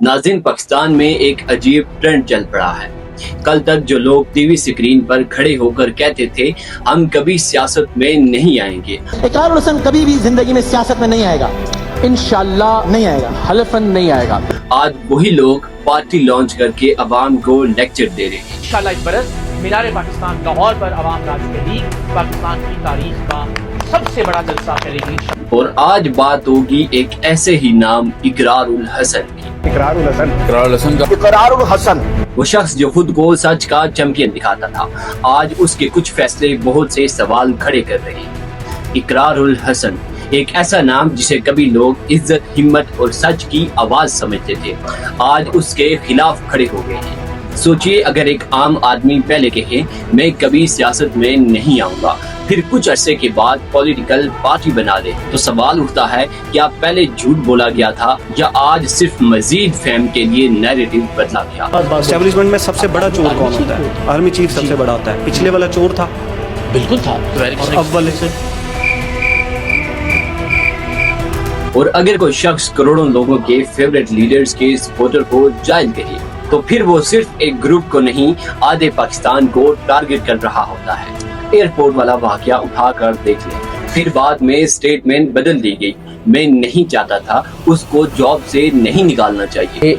नाज़रीन, पाकिस्तान में एक अजीब ट्रेंड चल पड़ा है। कल तक जो लोग टीवी स्क्रीन पर खड़े होकर कहते थे हम कभी सियासत में नहीं आएंगे, इकरारुल हसन कभी भी जिंदगी में सियासत में नहीं आएगा, इंशाअल्लाह नहीं आएगा, हलफन नहीं आएगा, आज वही लोग पार्टी लॉन्च करके अवाम को लेक्चर दे रहे हैं। इंशाअल्लाह इस बरस मीनार पाकिस्तान लाहौर पर अवाम राज तहरीक पाकिस्तान की तारीख का सबसे बड़ा जलसा करेगी। और आज बात होगी एक ऐसे ही नाम इकरारुल हसन की। इकरारुल हसन वो शख्स जो खुद को सच का चैंपियन दिखाता था, आज उसके कुछ फैसले बहुत से सवाल खड़े कर रहे हैं। इकरारुल हसन एक ऐसा नाम जिसे कभी लोग इज्जत, हिम्मत और सच की आवाज समझते थे, आज उसके खिलाफ खड़े हो गए हैं। सोचिए, अगर एक आम आदमी पहले कहे मैं कभी सियासत में नहीं आऊंगा, फिर कुछ अरसे के बाद पॉलिटिकल पार्टी बना ले, तो सवाल उठता है क्या पहले झूठ बोला गया था या आज सिर्फ मजीद फेम के लिए नैरेटिव बदला गया। एस्टेब्लिशमेंट में सबसे बड़ा चोर कौन होता है? आर्मी चीफ सबसे बड़ा होता है। पिछले वाला चोर था, बिल्कुल था, और अब वाले से। और अगर कोई शख्स करोड़ों लोगों के फेवरेट लीडर्स के सपोर्टर को जाहिल कहे, तो फिर वो सिर्फ एक ग्रुप को नहीं, आधे पाकिस्तान को टारगेट कर रहा होता है। एयरपोर्ट वाला वाकया उठाकर देख लें, फिर बाद में स्टेटमेंट बदल दी गई, मैं नहीं चाहता था, उसको जॉब से नहीं निकालना चाहिए।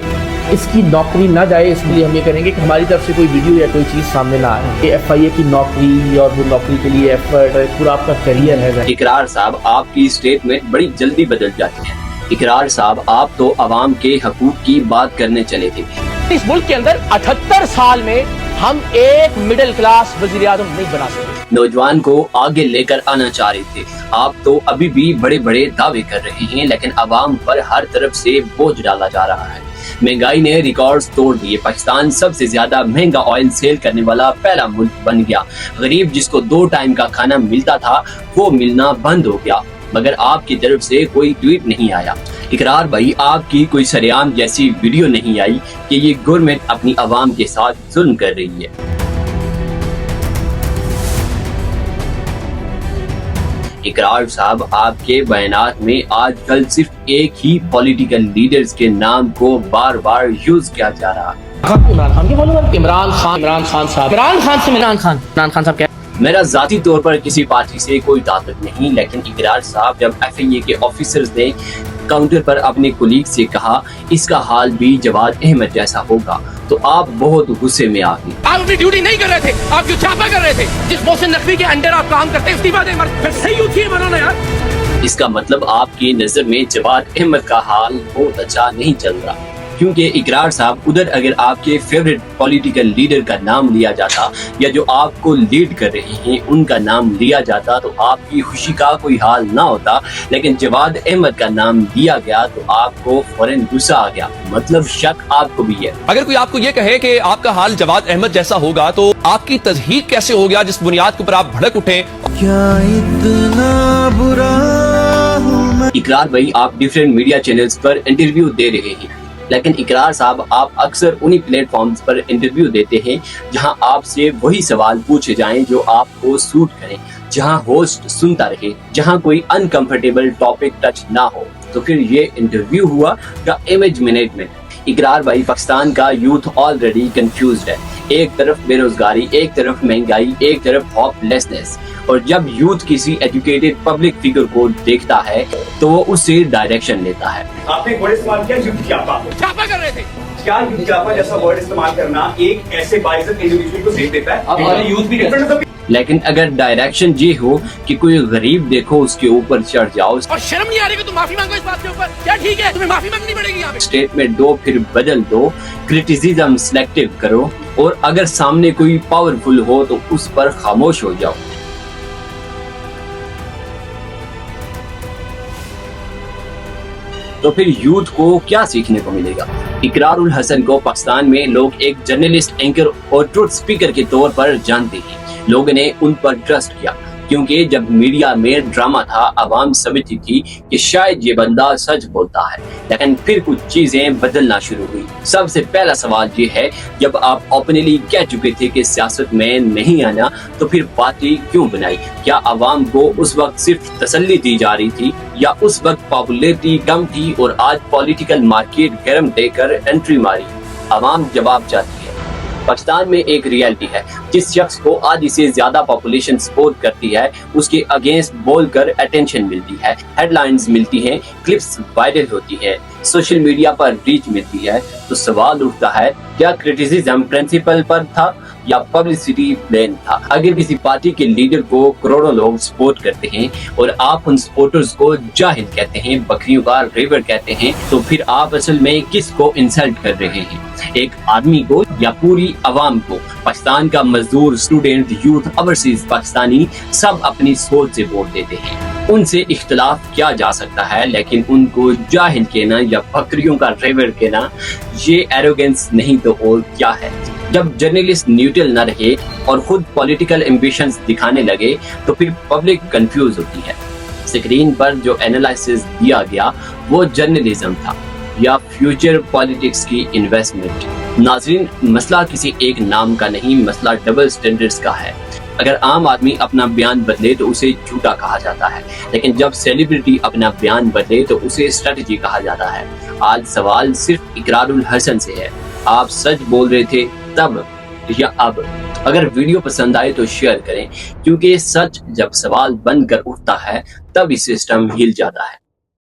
इसकी नौकरी ना जाए, इसके लिए हम ये करेंगे कि हमारी तरफ से कोई वीडियो या कोई चीज सामने ना आए। FIA की नौकरी और वो नौकरी के लिए एफर्ट, पूरा आपका करियर है। इकरार साहब, आपकी स्टेटमेंट बड़ी जल्दी बदल जाती है। इकरार साहब, आप तो अवाम के हकूक की बात करने चले थे। इस मुल्क के अंदर 78 साल में हम एक मिडिल क्लास वज़ीर आज़म नहीं बना सकते। नौजवान को आगे लेकर आना चाह रहे थे, आप तो अभी भी बड़े बड़े दावे कर रहे हैं, लेकिन अवाम पर हर तरफ से बोझ डाला जा रहा है। महंगाई ने रिकॉर्ड्स तोड़ दिए, पाकिस्तान सबसे ज्यादा महंगा ऑयल सेल करने वाला पहला मुल्क बन गया। गरीब जिसको 2 टाइम का खाना मिलता था वो मिलना बंद हो गया, मगर आपकी तरफ से कोई ट्वीट नहीं आया। इकरार भाई, आपकी कोई सरेआम जैसी वीडियो नहीं आई कि ये गवर्नमेंट अपनी आवाम के साथ जुल्म कर रही है। इकरार साहब, आपके बयानात में आजकल सिर्फ एक ही पॉलिटिकल लीडर्स के नाम को बार बार यूज किया जा रहा है। इमरान खान के फॉलोअर, इमरान खान साहब क्या? मेरा जाती तौर पर किसी पार्टी से कोई ताल्लुक नहीं, लेकिन इकरार साहब, जब FIA के ऑफिसर्स ने काउंटर पर अपने कोलीग से कहा इसका हाल भी जवाद अहमद जैसा होगा, तो आप बहुत गुस्से में आ गए। आप अपनी ड्यूटी नहीं कर रहे थे, आप जो छापा कर रहे थे, जिस मोहसिन नकवी के अंडर आप काम करते, इस्तीफा दे, फिर सही उठिए बनाना यार। इसका मतलब आपकी नजर में जवाद अहमद का हाल बहुत अच्छा नहीं चल रहा, क्योंकि इकरार साहब, उधर अगर आपके फेवरेट पॉलिटिकल लीडर का नाम लिया जाता या जो आपको लीड कर रहे हैं उनका नाम लिया जाता तो आपकी खुशी का कोई हाल ना होता, लेकिन जवाद अहमद का नाम लिया गया तो आपको फौरन गुस्सा आ गया। मतलब शक आपको भी है। अगर कोई आपको ये कहे कि आपका हाल जवाद अहमद जैसा होगा तो आपकी तजहीक कैसे हो गया, जिस बुनियाद के ऊपर आप भड़क उठे? क्या इतना बुरा हूं मैं? इकरार भाई, आप डिफरेंट मीडिया चैनल्स पर इंटरव्यू दे रहे हैं, लेकिन इकरार साहब, आप अक्सर उन्हीं प्लेटफॉर्म्स पर इंटरव्यू देते हैं जहां आपसे वही सवाल पूछे जाएं जो आपको सूट करें, जहां होस्ट सुनता रहे, जहां कोई अनकंफर्टेबल टॉपिक टच ना हो। तो फिर ये इंटरव्यू हुआ या इमेज मैनेजमेंट? इकरार भाई, पाकिस्तान का यूथ ऑलरेडी कंफ्यूज्ड है। एक तरफ बेरोजगारी, एक तरफ महंगाई, एक तरफ होपलेसनेस, और जब यूथ किसी एजुकेटेड पब्लिक फिगर को देखता है तो वो उससे डायरेक्शन लेता है। आपने वर्ड इस्तेमाल किया युद्ध छापा कर रहे थे। क्या युद्ध जैसा वर्ड इस्तेमाल करना एक ऐसे बाइज्जत इंडिविजुअल को देख देता है? अब यूथ भी लेकिन अगर डायरेक्शन ये हो कि कोई गरीब देखो उसके ऊपर चढ़ जाओ और शर्म नहीं आ रही कि तुम माफी मांगो इस बात के ऊपर, क्या ठीक है? तुम्हें माफी मांगनी पड़ेगी यहाँ पे। स्टेटमेंट दो, फिर बदल दो, क्रिटिसिज्म सिलेक्टिव करो, और अगर सामने कोई पावरफुल हो तो उस पर खामोश हो जाओ। तो फिर यूथ को क्या सीखने को मिलेगा? इकरारुल हसन को पाकिस्तान में लोग एक जर्नलिस्ट, एंकर और ट्रुथ स्पीकर के तौर पर जानते हैं। लोगों ने उन पर ट्रस्ट किया, क्योंकि जब मीडिया में ड्रामा था आवाम समझती थी कि शायद ये बंदा सच बोलता है, लेकिन फिर कुछ चीजें बदलना शुरू हुई। सबसे पहला सवाल ये है, जब आप ओपनली कह चुके थे कि सियासत में नहीं आना तो फिर पार्टी क्यों बनाई? क्या आवाम को उस वक्त सिर्फ तसल्ली दी जा रही थी या उस वक्त पॉपुलैरिटी कम थी और आज पॉलिटिकल मार्केट गर्म देकर एंट्री मारी? आवाम जवाब चाहती है। पाकिस्तान में एक रियलिटी है, जिस शख्स को आधी से ज्यादा पॉपुलेशन सपोर्ट करती है उसके अगेंस्ट बोलकर अटेंशन मिलती है, हेडलाइंस मिलती हैं, क्लिप्स वायरल होती है, सोशल मीडिया पर रीच मिलती है। तो सवाल उठता है, क्या क्रिटिसिज्म प्रिंसिपल पर था या पब्लिसिटी प्लान था? अगर किसी पार्टी के लीडर को करोड़ों लोग सपोर्ट करते हैं और आप उन सपोर्टर्स को जाहिल कहते हैं, बकरियों का रिवर कहते हैं, तो फिर आप असल में किसको इंसल्ट कर रहे हैं? एक आदमी को या पूरी आवाम को? पाकिस्तान का मजदूर, स्टूडेंट, यूथ, ओवरसीज पाकिस्तानी सब अपनी सोच से वोट देते हैं। उनसे इख्तलाफ किया जा सकता है, लेकिन उनको जाहिल कहना या बकरियों का रिवर कहना ये एरोगेंस नहीं तो और क्या है? जब जर्नलिस्ट न्यूट्रल न रहे और खुद पॉलिटिकल एम्बिशंस दिखाने लगे तो फिर पब्लिक कंफ्यूज होती है। स्क्रीन पर जो एनालिसिस दिया गया वो जर्नलिज्म था या फ्यूचर पॉलिटिक्स की इन्वेस्टमेंट? नाज़रीन, मसला किसी एक नाम का नहीं, मसला डबल स्टैंडर्ड्स का है। अगर आम आदमी अपना बयान बदले तो उसे झूठा कहा जाता है, लेकिन जब सेलिब्रिटी अपना बयान बदले तो उसे स्ट्रेटजी कहा जाता है। आज सवाल सिर्फ इकरारुल हसन से है, आप सच बोल रहे थे तब या अब? अगर वीडियो पसंद आए तो शेयर करें, क्योंकि सच जब सवाल बनकर उठता है तब इस सिस्टम हिल जाता है।